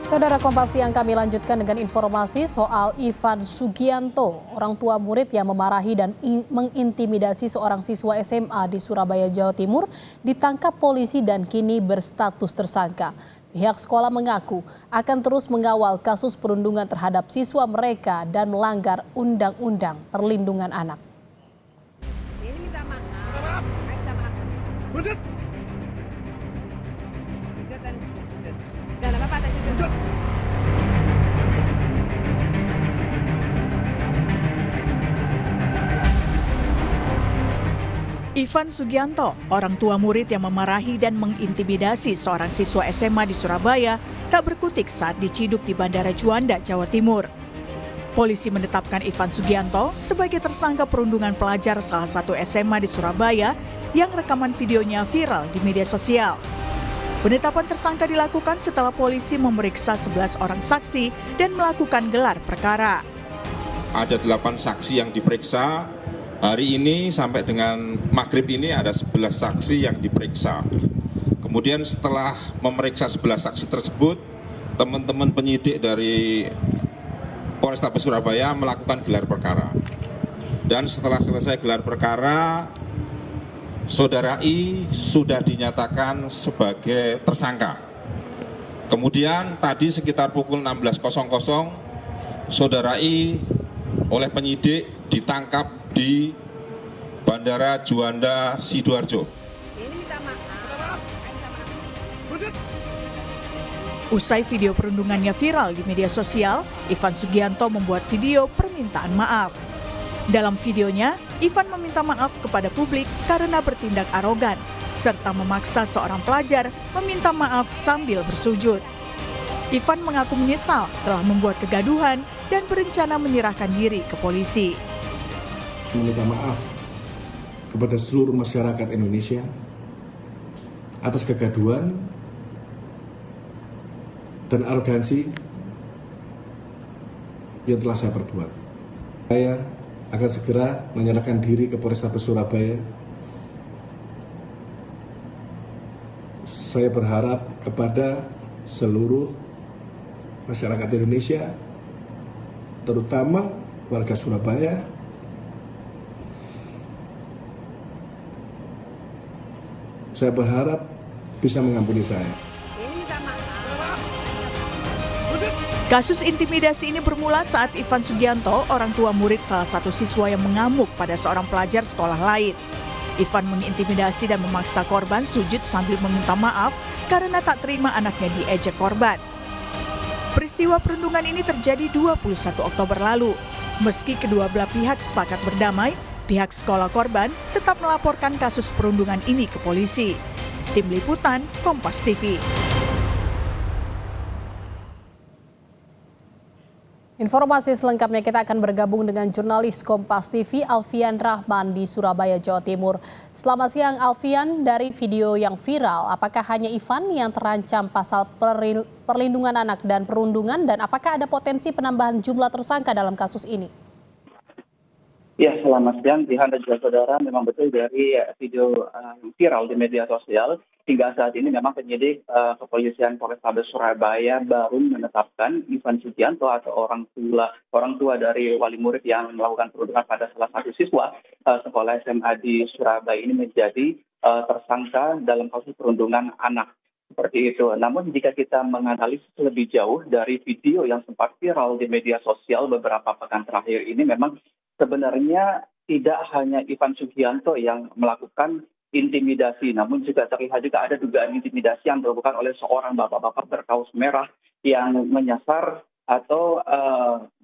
Saudara Kompas yang kami lanjutkan dengan informasi soal Ivan Sugianto, orang tua murid yang memarahi dan mengintimidasi seorang siswa SMA di Surabaya, Jawa Timur, ditangkap polisi dan kini berstatus tersangka. Pihak sekolah mengaku akan terus mengawal kasus perundungan terhadap siswa mereka dan melanggar Undang-Undang Perlindungan Anak. Ini minta maaf. Minta maaf. Bujut. Dan apa Pak tadi? Ivan Sugianto, orang tua murid yang memarahi dan mengintimidasi seorang siswa SMA di Surabaya, tak berkutik saat diciduk di Bandara Juanda, Jawa Timur. Polisi menetapkan Ivan Sugianto sebagai tersangka perundungan pelajar salah satu SMA di Surabaya yang rekaman videonya viral di media sosial. Penetapan tersangka dilakukan setelah polisi memeriksa 11 orang saksi dan melakukan gelar perkara. Ada 8 saksi yang diperiksa. Hari ini sampai dengan maghrib ini ada 11 saksi yang diperiksa. Kemudian setelah memeriksa 11 saksi tersebut, teman-teman penyidik dari Polrestabes Surabaya melakukan gelar perkara. Dan setelah selesai gelar perkara, Saudara I sudah dinyatakan sebagai tersangka. Kemudian tadi sekitar pukul 16.00, Saudara I oleh penyidik ditangkap di Bandara Juanda, Sidoarjo. Usai video perundungannya viral di media sosial, Ivan Sugianto membuat video permintaan maaf. Dalam videonya, Ivan meminta maaf kepada publik karena bertindak arogan, serta memaksa seorang pelajar meminta maaf sambil bersujud. Ivan mengaku menyesal telah membuat kegaduhan dan berencana menyerahkan diri ke polisi. Meminta maaf kepada seluruh masyarakat Indonesia atas kegaduhan dan arogansi yang telah saya perbuat. Saya akan segera menyerahkan diri ke Polrestabes Surabaya. Saya berharap kepada seluruh masyarakat Indonesia, terutama warga Surabaya, saya berharap bisa mengampuni saya. Kasus intimidasi ini bermula saat Ivan Sugianto, orang tua murid salah satu siswa yang mengamuk pada seorang pelajar sekolah lain. Ivan mengintimidasi dan memaksa korban sujud sambil meminta maaf karena tak terima anaknya diejek korban. Peristiwa perundungan ini terjadi 21 Oktober lalu. Meski kedua belah pihak sepakat berdamai, pihak sekolah korban tetap melaporkan kasus perundungan ini ke polisi. Tim Liputan, Kompas TV. Informasi selengkapnya kita akan bergabung dengan jurnalis Kompas TV Alfian Rahman di Surabaya, Jawa Timur. Selamat siang Alfian, dari video yang viral, apakah hanya Ivan yang terancam pasal perlindungan anak dan perundungan, dan apakah ada potensi penambahan jumlah tersangka dalam kasus ini? Ya, selamat siang, Jihan dan juga saudara. Memang betul dari video viral di media sosial, hingga saat ini memang penyidik kepolisian Polrestabes Surabaya baru menetapkan Ivan Sugianto atau orang tua dari wali murid yang melakukan perundungan pada salah satu siswa sekolah SMA di Surabaya ini menjadi tersangka dalam kasus perundungan anak. Seperti itu. Namun jika kita menganalisis lebih jauh dari video yang sempat viral di media sosial beberapa pekan terakhir ini, memang sebenarnya tidak hanya Ivan Sugianto yang melakukan intimidasi, namun juga terlihat juga ada dugaan intimidasi yang dilakukan oleh seorang bapak-bapak berkaus merah yang menyasar atau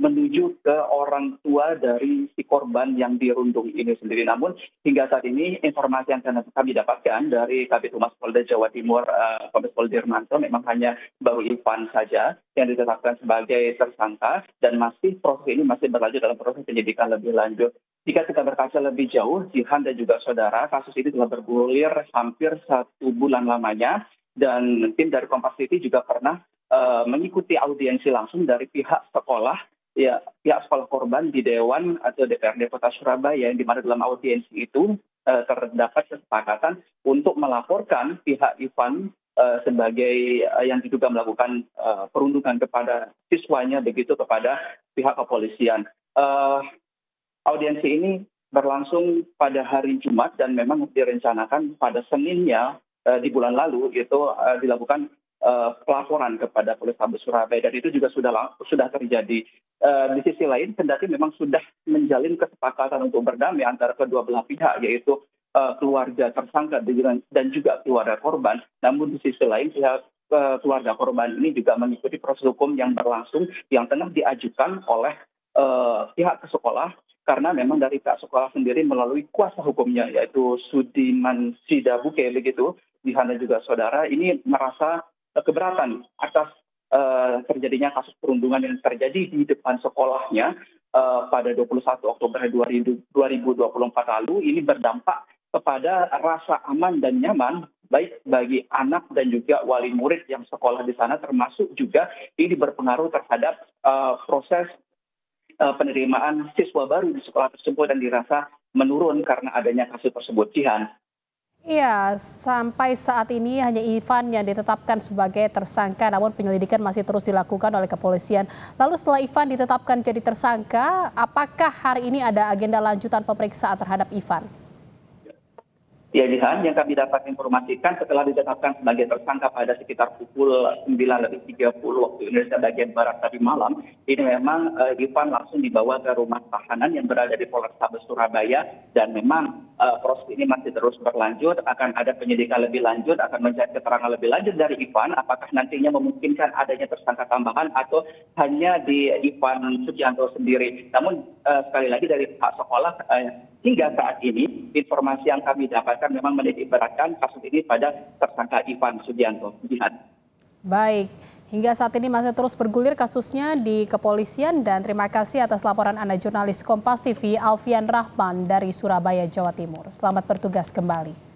menuju ke orang tua dari si korban yang dirundung ini sendiri. Namun hingga saat ini informasi yang kami dapatkan dari Kabid Humas Polda Jawa Timur, Kombes Pol Dirmanto, memang hanya baru Ivan saja yang ditetapkan sebagai tersangka dan proses ini masih berlanjut dalam proses penyidikan lebih lanjut. Jika kita berkaca lebih jauh, Jihan dan juga saudara, kasus ini telah bergulir hampir 1 bulan lamanya, dan tim dari Kompas TV juga pernah mengikuti audiensi langsung dari pihak sekolah, pihak sekolah korban di Dewan atau DPRD Kota Surabaya, yang di mana dalam audiensi itu terdapat kesepakatan untuk melaporkan pihak Ivan sebagai yang diduga melakukan perundungan kepada siswanya begitu kepada pihak kepolisian. Audiensi ini berlangsung pada hari Jumat dan memang direncanakan pada Seninnya di bulan lalu itu dilakukan pelaporan kepada Polrestabes Surabaya, dan itu juga sudah terjadi. Di sisi lain, kendati memang sudah menjalin kesepakatan untuk berdamai antara kedua belah pihak, yaitu keluarga tersangka dan juga keluarga korban. Namun di sisi lain, pihak keluarga korban ini juga mengikuti proses hukum yang berlangsung yang tengah diajukan oleh pihak sekolah, karena memang dari pihak sekolah sendiri melalui kuasa hukumnya yaitu Sudiman Sidabuke begitu, Jihan dan juga saudara ini merasa keberatan atas terjadinya kasus perundungan yang terjadi di depan sekolahnya pada 21 Oktober 2024 lalu. Ini berdampak kepada rasa aman dan nyaman baik bagi anak dan juga wali murid yang sekolah di sana, termasuk juga ini berpengaruh terhadap proses penerimaan siswa baru di sekolah tersebut dan dirasa menurun karena adanya kasus tersebut. Jihan. Iya, sampai saat ini hanya Ivan yang ditetapkan sebagai tersangka, namun penyelidikan masih terus dilakukan oleh kepolisian. Lalu setelah Ivan ditetapkan jadi tersangka, apakah hari ini ada agenda lanjutan pemeriksaan terhadap Ivan? Ya, Jihan, yang kami dapat informasikan setelah ditetapkan sebagai tersangka pada sekitar pukul 9.30 waktu Indonesia bagian Barat tadi malam, ini memang Ivan langsung dibawa ke rumah tahanan yang berada di Polrestabes Surabaya, dan memang proses ini masih terus berlanjut. Akan ada penyidikan lebih lanjut, akan mencari keterangan lebih lanjut dari Ivan, apakah nantinya memungkinkan adanya tersangka tambahan atau hanya di Ivan Sugianto sendiri. Namun sekali lagi dari pihak sekolah, hingga saat ini informasi yang kami dapatkan memang menitik beratkan kasus ini pada tersangka Ivan Sugianto. Baik, hingga saat ini masih terus bergulir kasusnya di kepolisian, dan terima kasih atas laporan Anda jurnalis Kompas TV Alfian Rahman dari Surabaya, Jawa Timur. Selamat bertugas kembali.